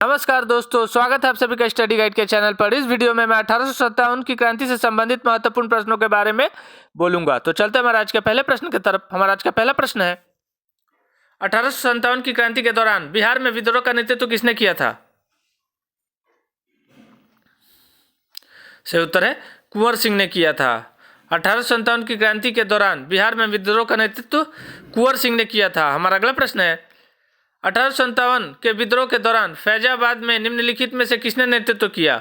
नमस्कार दोस्तों, स्वागत है आप सभी का स्टडी गाइड के चैनल पर। इस वीडियो में मैं 1857 की क्रांति से संबंधित महत्वपूर्ण प्रश्नों के बारे में बोलूंगा। तो चलते हैं हमारे आज के पहले प्रश्न की तरफ। हमारा आज का पहला प्रश्न है, 1857 की क्रांति के दौरान बिहार में विद्रोह का नेतृत्व किसने किया था? सही उत्तर है कुंवर सिंह ने किया था। 1857 की क्रांति के दौरान बिहार में विद्रोह का नेतृत्व कुंवर सिंह ने किया था। हमारा अगला प्रश्न है, 1857 के विद्रोह के दौरान फैजाबाद में निम्नलिखित में से किसने नेतृत्व किया?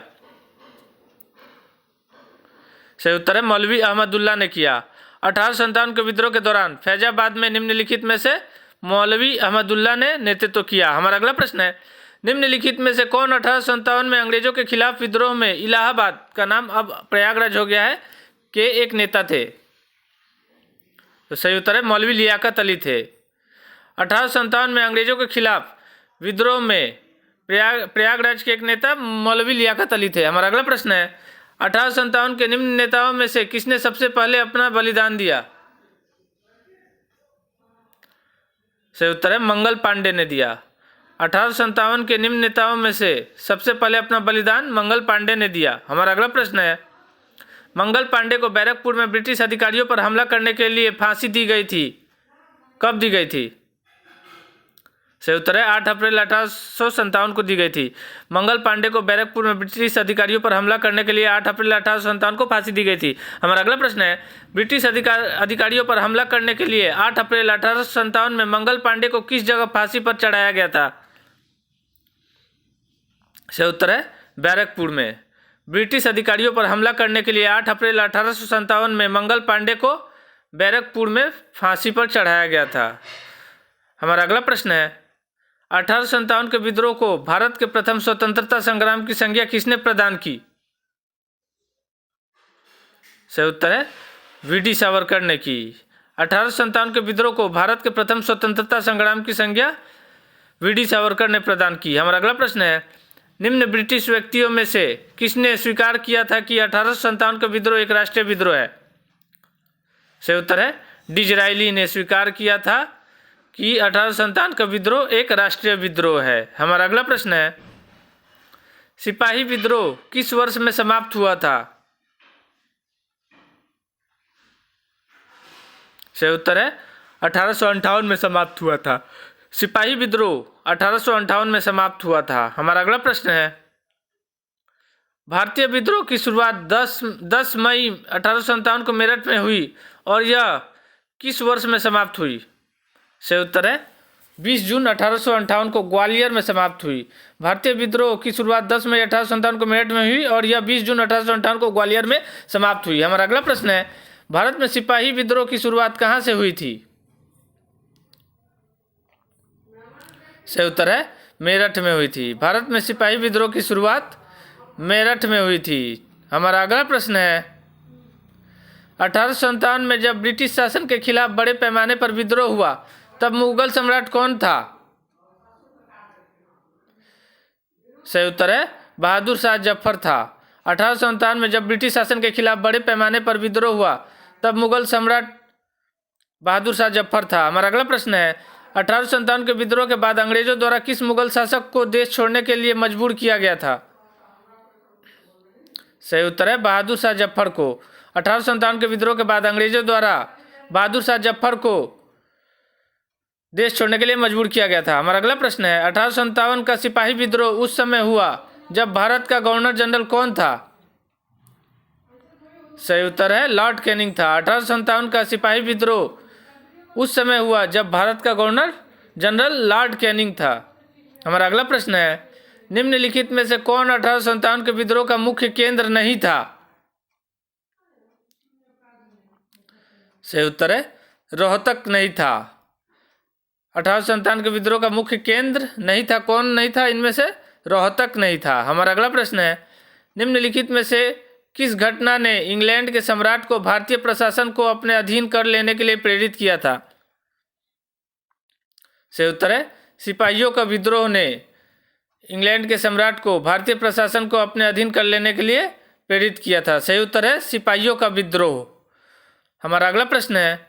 सही उत्तर है मौलवी अहमदुल्ला ने किया। 1857 के विद्रोह के दौरान फैजाबाद में निम्नलिखित में से मौलवी अहमदुल्ला ने नेतृत्व किया। हमारा अगला प्रश्न है, निम्नलिखित में से कौन 1857 में अंग्रेजों के खिलाफ विद्रोह में इलाहाबाद का नाम अब प्रयागराज हो गया है के एक नेता थे? तो सही उत्तर है मौलवी लियाकत अली थे। 1857 में अंग्रेजों के खिलाफ विद्रोह में प्रयागराज के एक नेता मौलवी लियाकत अली थे। हमारा अगला प्रश्न है, 1857 के निम्न नेताओं में से किसने सबसे पहले अपना बलिदान दिया? सही उत्तर है मंगल पांडे ने दिया। 1857 के निम्न नेताओं में से सबसे पहले अपना बलिदान मंगल पांडे ने दिया। हमारा अगला प्रश्न है, मंगल पांडे को बैरकपुर में ब्रिटिश अधिकारियों पर हमला करने के लिए फांसी दी गई थी। कब दी गई थी? सही उत्तर है 8 अप्रैल 1857 को दी गई थी। मंगल पांडे को बैरकपुर में ब्रिटिश अधिकारियों पर हमला करने के लिए 8 अप्रैल 1857 को फांसी दी गई थी। हमारा अगला प्रश्न है, ब्रिटिश अधिकारियों पर हमला करने के लिए 8 अप्रैल 1857 में मंगल पांडे को किस जगह फांसी पर चढ़ाया गया था? सही उत्तर है बैरकपुर में। ब्रिटिश अधिकारियों पर हमला करने के लिए 8 अप्रैल 1857 में मंगल पांडे को बैरकपुर में फांसी पर चढ़ाया गया था। हमारा अगला प्रश्न है, 1857 के विद्रोह को भारत के प्रथम स्वतंत्रता संग्राम की संज्ञा किसने प्रदान की? सही उत्तर है वीडी सावरकर ने की। 1857 के विद्रोह को भारत के प्रथम स्वतंत्रता संग्राम की संज्ञा वीडी सावरकर ने प्रदान की। हमारा अगला प्रश्न है, निम्न ब्रिटिश व्यक्तियों में से किसने स्वीकार किया था कि 1857 का विद्रोह एक राष्ट्रीय विद्रोह है? सही उत्तर है डिजरायली ने स्वीकार किया था कि 1857 का विद्रोह एक राष्ट्रीय विद्रोह है। हमारा अगला प्रश्न है, सिपाही विद्रोह किस वर्ष में समाप्त हुआ था? सही उत्तर है 1858 में समाप्त हुआ था। सिपाही विद्रोह 1858 में समाप्त हुआ था। हमारा अगला प्रश्न है, भारतीय विद्रोह की शुरुआत 10 मई 1857 को मेरठ में हुई और यह किस वर्ष में समाप्त हुई? सही उत्तर है 20 जून 1858 को ग्वालियर में समाप्त हुई। भारतीय विद्रोह की शुरुआत 10 मई 1857 को मेरठ में हुई और यह 20 जून 1858 को ग्वालियर में समाप्त हुई। हमारा अगला प्रश्न है, भारत में सिपाही विद्रोह की शुरुआत कहाँ से हुई थी? सही उत्तर है मेरठ में हुई थी। भारत में सिपाही विद्रोह की शुरुआत मेरठ में हुई थी। हमारा अगला प्रश्न है, 1857 में जब ब्रिटिश शासन के खिलाफ बड़े पैमाने पर विद्रोह हुआ तब मुगल सम्राट कौन था? सही उत्तर है बहादुर शाह जफर था। 1857 में जब ब्रिटिश शासन के खिलाफ बड़े पैमाने पर विद्रोह हुआ तब मुगल सम्राट बहादुर शाह जफर था। हमारा अगला प्रश्न है, 1857 के विद्रोह के बाद अंग्रेजों द्वारा किस मुगल शासक को देश छोड़ने के लिए मजबूर किया गया था? सही उत्तर है बहादुर शाह जफर को। 1857 के विद्रोह के बाद अंग्रेजों द्वारा बहादुर शाह जफर को देश छोड़ने के लिए मजबूर किया गया था। हमारा अगला प्रश्न है, 1857 का सिपाही विद्रोह उस समय हुआ जब भारत का गवर्नर जनरल कौन था? सही उत्तर है लॉर्ड कैनिंग था। 1857 का सिपाही विद्रोह उस समय हुआ जब भारत का गवर्नर जनरल लॉर्ड कैनिंग था। हमारा अगला प्रश्न है, निम्नलिखित में से कौन 1857 के विद्रोह का मुख्य केंद्र नहीं था? सही उत्तर है रोहतक नहीं था। 1857 के विद्रोह का मुख्य केंद्र नहीं था। कौन नहीं था इनमें से? रोहतक नहीं था। हमारा अगला प्रश्न है, निम्नलिखित में से किस घटना ने इंग्लैंड के सम्राट को भारतीय प्रशासन को अपने अधीन कर लेने के लिए प्रेरित किया था? सही उत्तर है सिपाहियों का विद्रोह ने इंग्लैंड के सम्राट को भारतीय प्रशासन को अपने अधीन कर लेने के लिए प्रेरित किया था। सही उत्तर है सिपाहियों का विद्रोह। हमारा अगला प्रश्न है,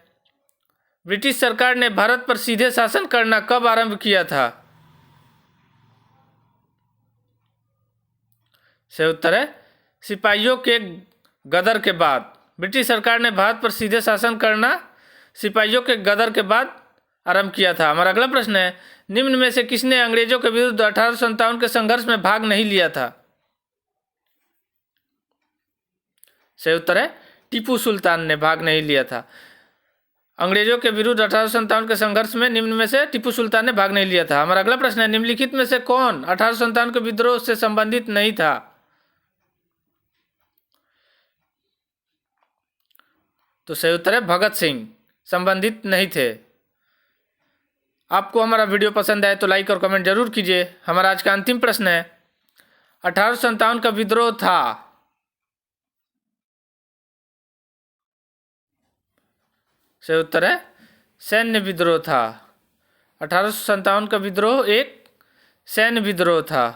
ब्रिटिश सरकार ने भारत पर सीधे शासन करना कब आरंभ किया था? सही उत्तर है सिपाहियों के गदर के बाद। ब्रिटिश सरकार ने भारत पर सीधे शासन करना सिपाहियों के गदर के बाद आरंभ किया था। हमारा अगला प्रश्न है निम्न में से किसने अंग्रेजों के विरुद्ध 1857 के संघर्ष में भाग नहीं लिया था? सही उत्तर है टीपू सुल्तान ने भाग नहीं लिया था। अंग्रेजों के विरुद्ध 1857 के संघर्ष में निम्न में से टीपू सुल्तान ने भाग नहीं लिया था। हमारा अगला प्रश्न है निम्नलिखित में से कौन 1857 के विद्रोह से संबंधित नहीं था? तो सही उत्तर है भगत सिंह संबंधित नहीं थे। आपको हमारा वीडियो पसंद आए तो लाइक और कमेंट जरूर कीजिए। हमारा आज का अंतिम प्रश्न है 1857 का विद्रोह था। सही उत्तर है सैन्य विद्रोह था। 1857 का विद्रोह एक सैन्य विद्रोह था।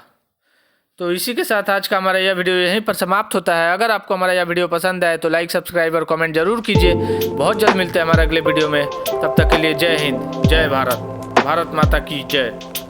तो इसी के साथ आज का हमारा यह वीडियो यहीं पर समाप्त होता है। अगर आपको हमारा यह वीडियो पसंद आए तो लाइक सब्सक्राइब और कमेंट जरूर कीजिए। बहुत जल्द मिलते हैं हमारे अगले वीडियो में। तब तक के लिए जय हिंद, जय भारत, भारत माता की जय।